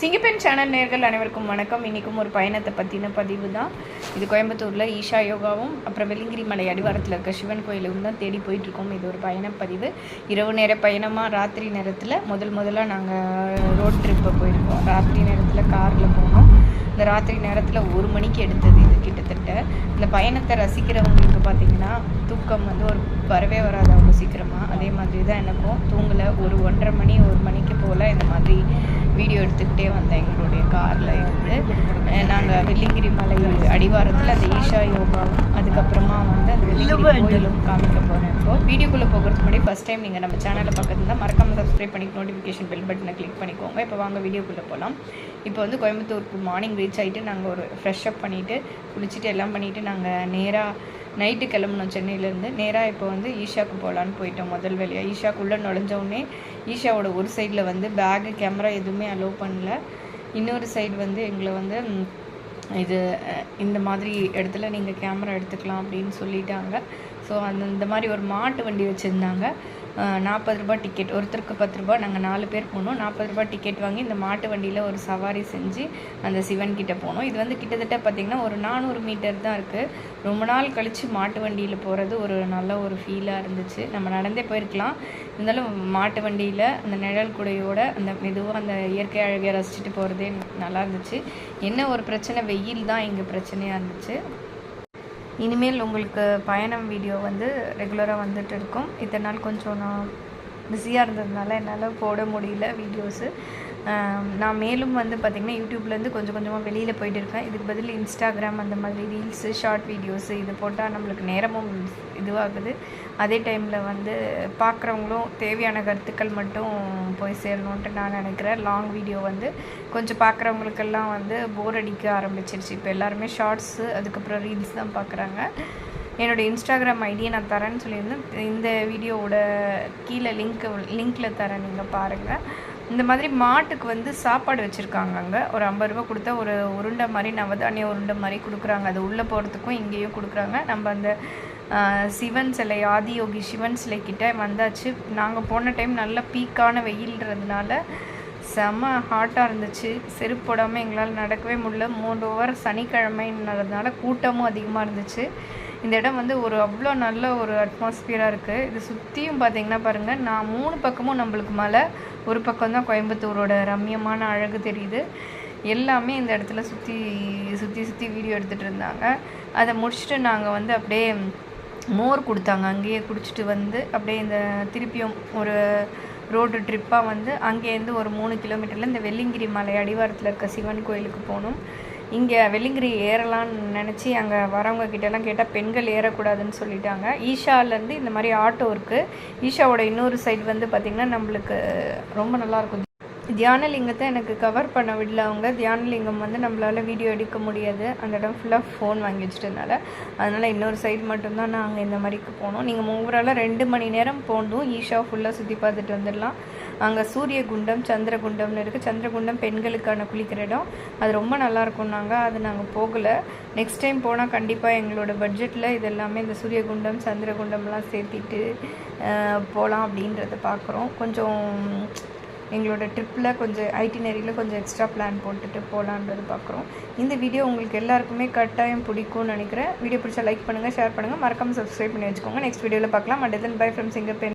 சிங்கப்பெண் channel நேர்கள் அனைவருக்கும் வணக்கம். இன்றைக்கும் ஒரு பயணத்தை பற்றின பதிவு தான் இது. கோயம்புத்தூரில் ஈஷா யோகாவும் அப்புறம் வெள்ளிங்கிரி மலை அடிவாரத்தில் இருக்க சிவன் கோயிலும் தான் தேடி போயிட்டுருக்கோம். இது ஒரு பயணப்பதிவு. இரவு நேர பயணமாக ராத்திரி நேரத்தில் முதலாக நாங்கள் ரோட் ட்ரிப்பை போயிருக்கோம். ராத்திரி நேரத்தில் காரில் போனோம். இந்த ராத்திரி நேரத்தில் 1 மணிக்கு எடுத்தது இது. கிட்டத்தட்ட இந்த பயணத்தை ரசிக்கிறவங்களுக்கு பார்த்திங்கன்னா தூக்கம் ஒரு வரவே வராது அவ்வளோ சீக்கிரமாக. அதே மாதிரி தான் எனக்கும் தூங்கலை. 1-1:30 மணி 1 மணிக்கு போல் இந்த மாதிரி வீடியோ எடுத்துக்கிட்டே வந்தேன் எங்களுடைய காரில் இருந்து. நாங்கள் வெள்ளிங்கிரி மலை அடிவாரத்தில் அந்த ஈஷா யோகாவும் அதுக்கப்புறமா அந்த வெள்ளிங்கிரி கோயிலும் காமிக்க போகிறேன். இப்போது வீடியோக்குள்ளே போகிறதுக்கு முன்னாடி ஃபஸ்ட் டைம் நீங்கள் நம்ம சேனலை பார்க்குறதுனா மறக்காமல் சப்ஸ்கிரைப் பண்ணி நோட்டிஃபிகேஷன் பெல் பட்டனை கிளிக் பண்ணிக்கோங்க. இப்போ வாங்க வீடியோக்குள்ளே போகலாம். இப்போ கோயம்புத்தூருக்கு மார்னிங் ரீச் ஆகிட்டு நாங்கள் ஒரு ஃப்ரெஷ் அப் பண்ணிவிட்டு குளிச்சுட்டு எல்லாம் பண்ணிவிட்டு நாங்கள் நேராக நைட்டு கிளம்புனோம். சென்னையிலேருந்து நேராக இப்போ ஈஷாவுக்கு போகலான்னு போயிட்டோம். முதல் வேலையாக ஈஷாக்குள்ளே நுழைஞ்சோடனே ஈஷாவோட ஒரு சைடில் பேகு கேமரா எதுவுமே அலோவ் பண்ணல. இன்னொரு சைடு எங்களை இது இந்த மாதிரி இடத்துல நீங்கள் கேமரா எடுத்துக்கலாம் அப்படின்னு சொல்லிட்டாங்க. ஸோ இந்த மாதிரி ஒரு மாட்டு வண்டி வச்சுருந்தாங்க. 40 ரூபா டிக்கெட், ஒருத்தருக்கு 10 ரூபா. நாங்கள் 4 பேர் போனோம். 40 ரூபா டிக்கெட் வாங்கி இந்த மாட்டு வண்டியில் ஒரு சவாரி செஞ்சு அந்த சிவன்கிட்ட போனோம். இது கிட்டத்தட்ட பார்த்திங்கன்னா ஒரு 400 மீட்டர் தான் இருக்குது. ரொம்ப நாள் கழித்து மாட்டு வண்டியில் போகிறது ஒரு நல்ல ஒரு ஃபீலாக இருந்துச்சு. நம்ம நடந்தே போயிருக்கலாம், இருந்தாலும் மாட்டு வண்டியில் அந்த நிழல் குடையோட அந்த மெதுவாக அந்த இயற்கை அழகை ரசிச்சுட்டு போகிறதே நல்லா இருந்துச்சு. என்ன ஒரு பிரச்சனை, வெயில் தான் இங்கே பிரச்சனையாக இருந்துச்சு. இனிமேல் உங்களுக்கு பயணம் வீடியோ ரெகுலராக வந்துட்டு இருக்கும். இத்தனை நாள் கொஞ்சம் நான் பிஸியாக இருந்ததுனால என்னால் போட முடியல வீடியோஸு. நான் மேலும் பார்த்திங்கன்னா யூடியூப்லேருந்து கொஞ்சம் கொஞ்சமாக வெளியில் போயிட்டு இருக்கேன். இதுக்கு பதில் இன்ஸ்டாகிராம் அந்த மாதிரி ரீல்ஸு, ஷார்ட் வீடியோஸு இது போட்டால் நம்மளுக்கு நேரமும் இதுவாகுது. அதே டைமில் பார்க்குறவங்களும் தேவையான கருத்துக்கள் மட்டும் போய் சேரணுன்ட்டு நான் நினைக்கிறேன். லாங் வீடியோ கொஞ்சம் பார்க்குறவங்களுக்கெல்லாம் போர் அடிக்க ஆரம்பிச்சிருச்சு. இப்போ எல்லாருமே ஷார்ட்ஸு அதுக்கப்புறம் ரீல்ஸ் தான் பார்க்குறாங்க. என்னோடய இன்ஸ்டாகிராம் ஐடியை நான் தரேன்னு சொல்லியிருந்தேன். இந்த வீடியோவோட கீழே லிங்க்கில் தரேன், நீங்கள் பாருங்கள். இந்த மாதிரி மாட்டுக்கு சாப்பாடு வச்சுருக்காங்க. அங்கே ஒரு 50 ரூபா கொடுத்தா ஒரு உருண்டை மாதிரி, நவதானிய உருண்டை மாதிரி கொடுக்குறாங்க. அது உள்ளே போகிறதுக்கும் இங்கேயும் கொடுக்குறாங்க. நம்ம அந்த சிவன் சிலை, ஆதியோகி சிவன் சிலைக்கிட்ட வந்தாச்சு. நாங்கள் போன டைம் நல்ல பீக்கான வெயில்ன்றதுனால செம்ம ஹாட்டாக இருந்துச்சு. செருப்பு போடாமல் எங்களால் நடக்கவே முடியல. 3 ஓவர் சனிக்கிழமைன்றதுனால கூட்டமும் அதிகமாக இருந்துச்சு. இந்த இடம் ஒரு அவ்வளோ நல்ல ஒரு அட்மாஸ்பியராக இருக்குது. இது சுற்றியும் பார்த்திங்கன்னா பாருங்கள், நான் 3 பக்கமும் நம்மளுக்கு மலை, ஒரு பக்கம் தான் கோயம்புத்தூரோட ரம்யமான அழகு தெரியுது. எல்லாமே இந்த இடத்துல சுற்றி வீடியோ எடுத்துகிட்டு இருந்தாங்க. அதை முடிச்சுட்டு நாங்கள் அப்படியே மோர் கொடுத்தாங்க. அங்கேயே குடிச்சிட்டு அப்படியே இந்த திருப்பியும் ஒரு ரோடு ட்ரிப்பாக அங்கேருந்து ஒரு 3 கிலோமீட்டரில் இந்த வெள்ளிங்கிரி மலை அடிவாரத்தில் இருக்க சிவன் கோயிலுக்கு போகணும். இங்கே வெள்ளிங்கிரி ஏறலான்னு நினச்சி அங்கே வரவங்க கிட்டலாம் கேட்டால் பெண்கள் ஏறக்கூடாதுன்னு சொல்லிட்டாங்க. ஈஷாலேருந்து இந்த மாதிரி ஆட்டோ இருக்குது. ஈஷாவோட இன்னொரு சைடு பார்த்திங்கன்னா நம்மளுக்கு ரொம்ப நல்லாயிருக்கும். தியானலிங்கத்தை எனக்கு கவர் பண்ண விடல அவங்க. தியானலிங்கம் நம்மளால் வீடியோ எடுக்க முடியாது, அந்த இடம் ஃபுல்லாக ஃபோன் வாங்கி வச்சுட்டதுனால. அதனால் இன்னொரு சைடு மட்டும்தான் நாங்கள் இந்த மாதிரிக்கு போனோம். நீங்கள் ஓவராலாக 2 மணி நேரம் போகணும். ஈஷா ஃபுல்லாக சுற்றி பார்த்துட்டு வந்துடலாம். அங்கே சூரியகுண்டம், சந்திரகுண்டம்னு இருக்குது. சந்திரகுண்டம் பெண்களுக்கான குளிக்கிற இடம். அது ரொம்ப நல்லாயிருக்கும். அது நாங்கள் போகலை. நெக்ஸ்ட் டைம் போனால் கண்டிப்பாக எங்களோட பட்ஜெட்டில் இதெல்லாமே இந்த சூரியகுண்டம், சந்திரகுண்டம்லாம் சேர்த்திட்டு போகலாம் அப்படின்றத பார்க்குறோம். கொஞ்சம் எங்களோட ட்ரிப்பில் கொஞ்சம் ஐட்டினரியில் கொஞ்சம் எக்ஸ்ட்ரா பிளான் போட்டுட்டு போகலான்றது பார்க்குறோம். இந்த வீடியோ உங்களுக்கு எல்லாருக்குமே கட்டாயம் பிடிக்கும்னு நினைக்கிறேன். வீடியோ பிடிச்சா லைக் பண்ணுங்கள், ஷேர் பண்ணுங்கள், மறக்காமல் சப்ஸ்கிரைப் பண்ணி வச்சுக்கோங்க. நெக்ஸ்ட் வீடியோவில் பார்க்கலாம். And then bye from சிங்கப்பெண்.